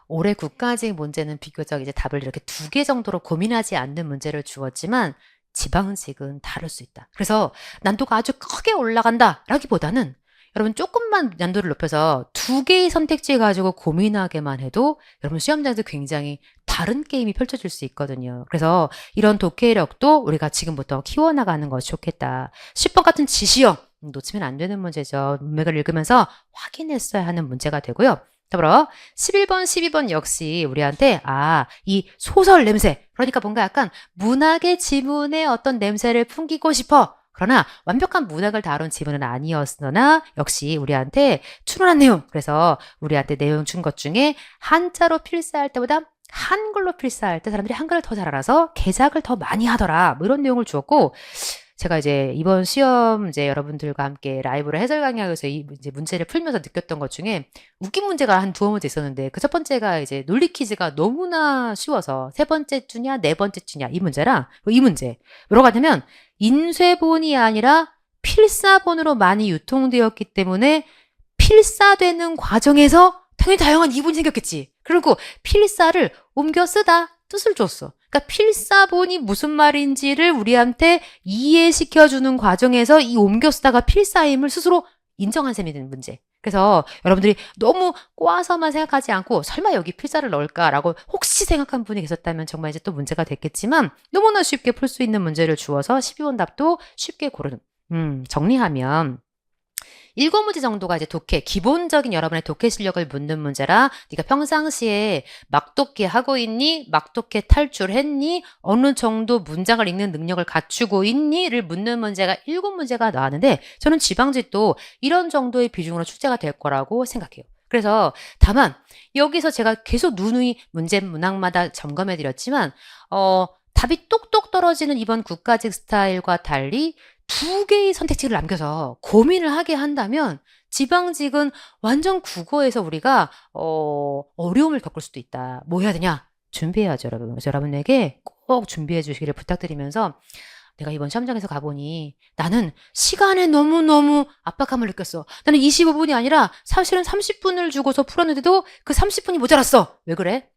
올해 국가직 문제는 비교적 이제 답을 이렇게 2개 정도로 고민하지 않는 문제를 주었지만 지방직은 다를 수 있다. 그래서 난도가 아주 크게 올라간다 라기보다는 여러분 조금만 난도를 높여서 2개의 선택지 가지고 고민하게만 해도 여러분 시험장에서 굉장히 다른 게임이 펼쳐질 수 있거든요. 그래서 이런 독해력도 우리가 지금부터 키워나가는 것이 좋겠다. 10번 같은 지시형 놓치면 안 되는 문제죠. 문맥을 읽으면서 확인했어야 하는 문제가 되고요. 더불어 11번, 12번 역시 우리한테 이 소설 냄새 그러니까 뭔가 약간 문학의 지문의 어떤 냄새를 풍기고 싶어. 그러나 완벽한 문학을 다룬 지문은 아니었으나 역시 우리한테 추론한 내용. 그래서 우리한테 내용 준 것 중에 한자로 필사할 때보다 한글로 필사할 때 사람들이 한글을 더 잘 알아서 개작을 더 많이 하더라. 뭐 이런 내용을 주었고 제가 이제 이번 시험 이제 여러분들과 함께 라이브로 해설 강의하면서 이 이제 문제를 풀면서 느꼈던 것 중에 웃긴 문제가 한 2문제 있었는데 그 첫 번째가 이제 논리 퀴즈가 너무나 쉬워서 3번째 주냐 4번째 주냐 이 문제랑 이 문제 뭐라고 하냐면 인쇄본이 아니라 필사본으로 많이 유통되었기 때문에 필사되는 과정에서 당연히 다양한 이본이 생겼겠지. 그리고 필사를 옮겨 쓰다 뜻을 줬어. 그러니까 필사본이 무슨 말인지를 우리한테 이해시켜주는 과정에서 이 옮겨 쓰다가 필사임을 스스로 인정한 셈이 되는 문제. 그래서 여러분들이 너무 꼬아서만 생각하지 않고 설마 여기 필사를 넣을까라고 혹시 생각한 분이 계셨다면 정말 이제 또 문제가 됐겠지만 너무나 쉽게 풀 수 있는 문제를 주어서 12번 답도 쉽게 고르는 정리하면 7문제 정도가 이제 독해, 기본적인 여러분의 독해 실력을 묻는 문제라 네가 평상시에 막독해 하고 있니? 막독해 탈출했니? 어느 정도 문장을 읽는 능력을 갖추고 있니?를 묻는 문제가 7문제가 나왔는데 저는 지방직도 이런 정도의 비중으로 출제가 될 거라고 생각해요. 그래서 다만 여기서 제가 계속 누누이 문제 문항마다 점검해 드렸지만 답이 똑똑 떨어지는 이번 국가직 스타일과 달리 두 개의 선택지를 남겨서 고민을 하게 한다면 지방직은 완전 국어에서 우리가 어려움을 겪을 수도 있다. 뭐 해야 되냐? 준비해야죠, 여러분. 그래서 여러분에게 꼭 준비해 주시기를 부탁드리면서 내가 이번 시험장에서 가보니 나는 시간에 너무너무 압박감을 느꼈어. 나는 25분이 아니라 사실은 30분을 주고서 풀었는데도 그 30분이 모자랐어. 왜 그래?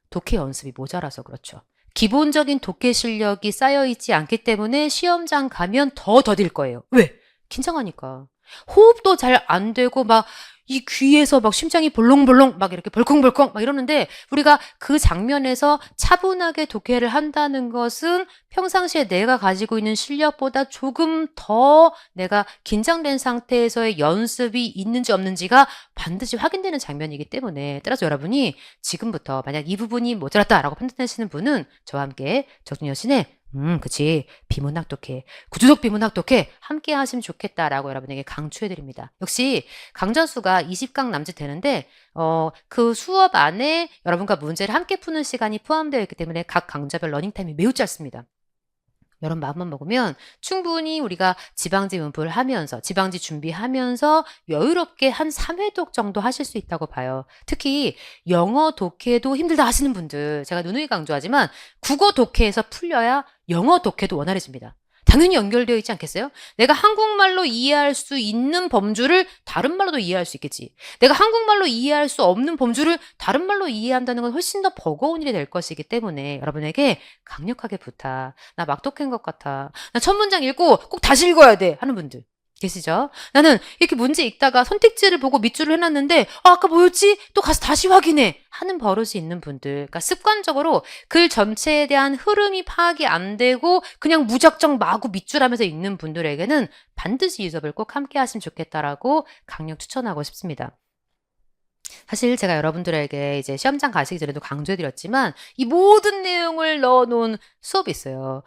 독해 연습이 모자라서 그렇죠. 기본적인 독해 실력이 쌓여있지 않기 때문에 시험장 가면 더 더딜 거예요. 왜? 긴장하니까. 호흡도 잘 안 되고 막 이 귀에서 막 심장이 볼렁볼렁 막 이렇게 벌컹벌컹 막 이러는데 우리가 그 장면에서 차분하게 독해를 한다는 것은 평상시에 내가 가지고 있는 실력보다 조금 더 내가 긴장된 상태에서의 연습이 있는지 없는지가 반드시 확인되는 장면이기 때문에 따라서 여러분이 지금부터 만약 이 부분이 모자랐다라고 판단하시는 분은 저와 함께 적중여신의 그치. 비문학 독해, 구조적 비문학 독해 함께 하시면 좋겠다라고 여러분에게 강추해드립니다. 역시 강좌수가 20강 남짓 되는데 그 수업 안에 여러분과 문제를 함께 푸는 시간이 포함되어 있기 때문에 각 강좌별 러닝타임이 매우 짧습니다. 여러분 마음만 먹으면 충분히 우리가 지방지 문풀 하면서 지방지 준비하면서 여유롭게 한 3회독 정도 하실 수 있다고 봐요. 특히 영어 독해도 힘들다 하시는 분들 제가 누누이 강조하지만 국어 독해에서 풀려야 영어 독해도 원활해집니다. 당연히 연결되어 있지 않겠어요? 내가 한국말로 이해할 수 있는 범주를 다른 말로도 이해할 수 있겠지. 내가 한국말로 이해할 수 없는 범주를 다른 말로 이해한다는 건 훨씬 더 버거운 일이 될 것이기 때문에 여러분에게 강력하게 부탁. 나 막독한 것 같아. 나 첫 문장 읽고 꼭 다시 읽어야 돼 하는 분들. 계시죠? 나는 이렇게 문제 읽다가 선택지를 보고 밑줄을 해놨는데 아까 뭐였지? 또 가서 다시 확인해 하는 버릇이 있는 분들. 그러니까 습관적으로 글 전체에 대한 흐름이 파악이 안 되고 그냥 무작정 마구 밑줄하면서 읽는 분들에게는 반드시 이 수업을 꼭 함께 하시면 좋겠다라고 강력 추천하고 싶습니다. 사실 제가 여러분들에게 이제 시험장 가시기 전에도 강조해드렸지만 이 모든 내용을 넣어놓은 수업이 있어요.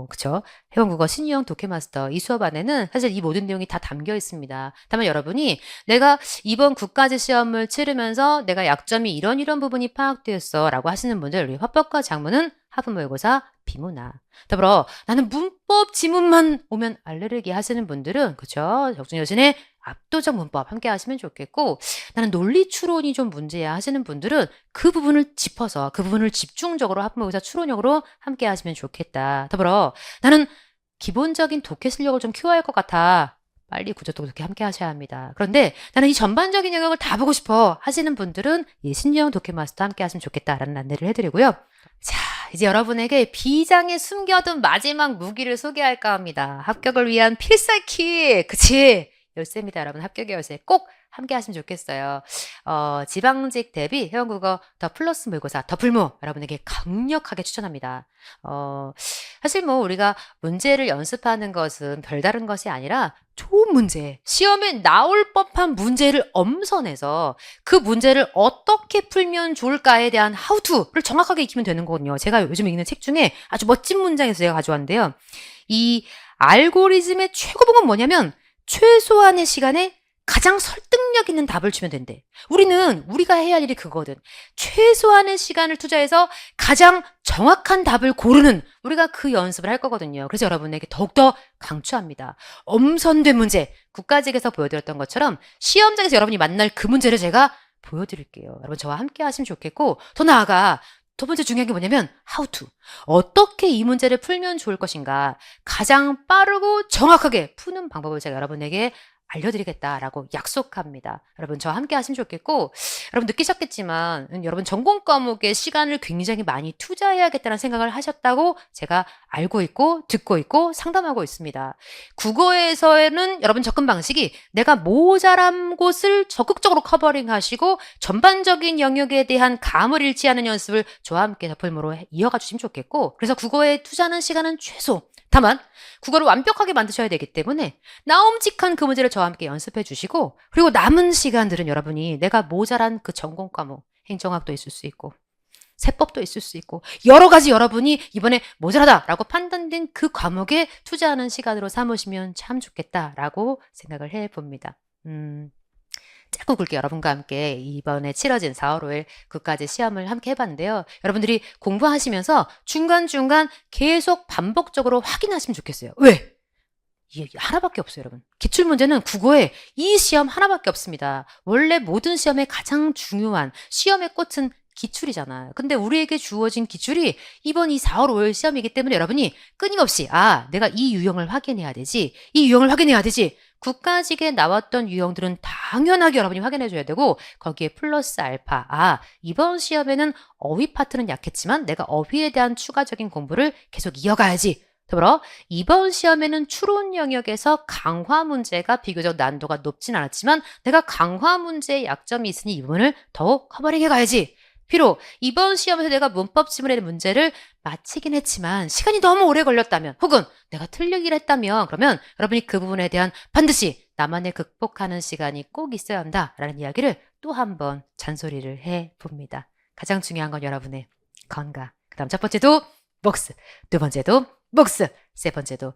그쵸? 회원국어 신유형 독해마스터 이 수업 안에는 사실 이 모든 내용이 다 담겨 있습니다. 다만 여러분이 내가 이번 국가지 시험을 치르면서 내가 약점이 이런 부분이 파악되었어 라고 하시는 분들 우리 화법과 작문은 하부모의고사 비문학. 더불어 나는 문법 지문만 오면 알레르기 하시는 분들은 그쵸? 적중여신의 압도적 문법 함께 하시면 좋겠고 나는 논리 추론이 좀 문제야 하시는 분들은 그 부분을 짚어서 그 부분을 집중적으로 학부모의고사 추론력으로 함께 하시면 좋겠다. 더불어 나는 기본적인 독해 실력을 좀 키워야 할 것 같아. 빨리 구조독 독해 함께 하셔야 합니다. 그런데 나는 이 전반적인 영역을 다 보고 싶어 하시는 분들은 이 신유형 독해 마스터 함께 하시면 좋겠다라는 안내를 해드리고요. 자, 이제 여러분에게 비장에 숨겨둔 마지막 무기를 소개할까 합니다. 합격을 위한 필살기! 그치? 열쇠입니다, 여러분. 합격의 열쇠 꼭 함께 하시면 좋겠어요. 지방직 대비 회원국어 더 플러스 모의고사 더 풀무 여러분에게 강력하게 추천합니다. 사실 뭐 우리가 문제를 연습하는 것은 별다른 것이 아니라 좋은 문제, 시험에 나올 법한 문제를 엄선해서 그 문제를 어떻게 풀면 좋을까에 대한 how to를 정확하게 익히면 되는 거거든요. 제가 요즘 읽는 책 중에 아주 멋진 문장에서 제가 가져왔는데요. 이 알고리즘의 최고봉은 뭐냐면 최소한의 시간에 가장 설득력 있는 답을 주면 된대. 우리가 해야 할 일이 그거거든. 최소한의 시간을 투자해서 가장 정확한 답을 고르는 우리가 그 연습을 할 거거든요. 그래서 여러분에게 더욱더 강추합니다. 엄선된 문제, 국가직에서 보여드렸던 것처럼 시험장에서 여러분이 만날 그 문제를 제가 보여드릴게요. 여러분 저와 함께 하시면 좋겠고 더 나아가 두 번째 중요한 게 뭐냐면 how to. 어떻게 이 문제를 풀면 좋을 것인가 가장 빠르고 정확하게 푸는 방법을 제가 여러분에게 알려드리겠다라고 약속합니다. 여러분 저와 함께 하시면 좋겠고 여러분 느끼셨겠지만 여러분 전공 과목에 시간을 굉장히 많이 투자해야겠다는 생각을 하셨다고 제가 알고 있고 듣고 있고 상담하고 있습니다. 국어에서는 여러분 접근 방식이 내가 모자란 곳을 적극적으로 커버링 하시고 전반적인 영역에 대한 감을 잃지 않은 연습을 저와 함께 더풀무로 이어가 주시면 좋겠고 그래서 국어에 투자하는 시간은 최소 다만 국어를 완벽하게 만드셔야 되기 때문에 나옴직한 그 문제를 저와 함께 연습해 주시고 그리고 남은 시간들은 여러분이 내가 모자란 그 전공 과목 행정학도 있을 수 있고 세법도 있을 수 있고 여러 가지 여러분이 이번에 모자라다라고 판단된 그 과목에 투자하는 시간으로 삼으시면 참 좋겠다라고 생각을 해봅니다. 짧고 굵게 여러분과 함께 이번에 치러진 4월 5일 국가제 시험을 함께 해봤는데요. 여러분들이 공부하시면서 중간중간 계속 반복적으로 확인하시면 좋겠어요. 왜? 이게 하나밖에 없어요, 여러분. 기출문제는 국어에 이 시험 하나밖에 없습니다. 원래 모든 시험의 가장 중요한 시험의 꽃은 기출이잖아요. 근데 우리에게 주어진 기출이 이번 이 4월 5일 시험이기 때문에 여러분이 끊임없이 내가 이 유형을 확인해야 되지. 이 유형을 확인해야 되지. 국가직에 나왔던 유형들은 당연하게 여러분이 확인해 줘야 되고 거기에 플러스 알파. 이번 시험에는 어휘 파트는 약했지만 내가 어휘에 대한 추가적인 공부를 계속 이어가야지. 더불어 이번 시험에는 추론 영역에서 강화 문제가 비교적 난도가 높진 않았지만 내가 강화 문제의 약점이 있으니 이 부분을 더욱 커버링해 가야지. 비록 이번 시험에서 내가 문법 지문의 문제를 마치긴 했지만 시간이 너무 오래 걸렸다면 혹은 내가 틀리기를 했다면 그러면 여러분이 그 부분에 대한 반드시 나만의 극복하는 시간이 꼭 있어야 한다라는 이야기를 또 한 번 잔소리를 해봅니다. 가장 중요한 건 여러분의 건강. 그 다음 첫 번째도 복습, 두 번째도 복습, 세 번째도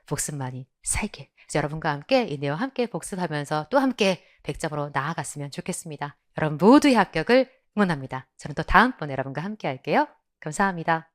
복습만이 살길. 그래서 여러분과 함께 이 내용 함께 복습하면서 또 함께 100점으로 나아갔으면 좋겠습니다. 여러분 모두의 합격을 응원합니다. 저는 또 다음번에 여러분과 함께 할게요. 감사합니다.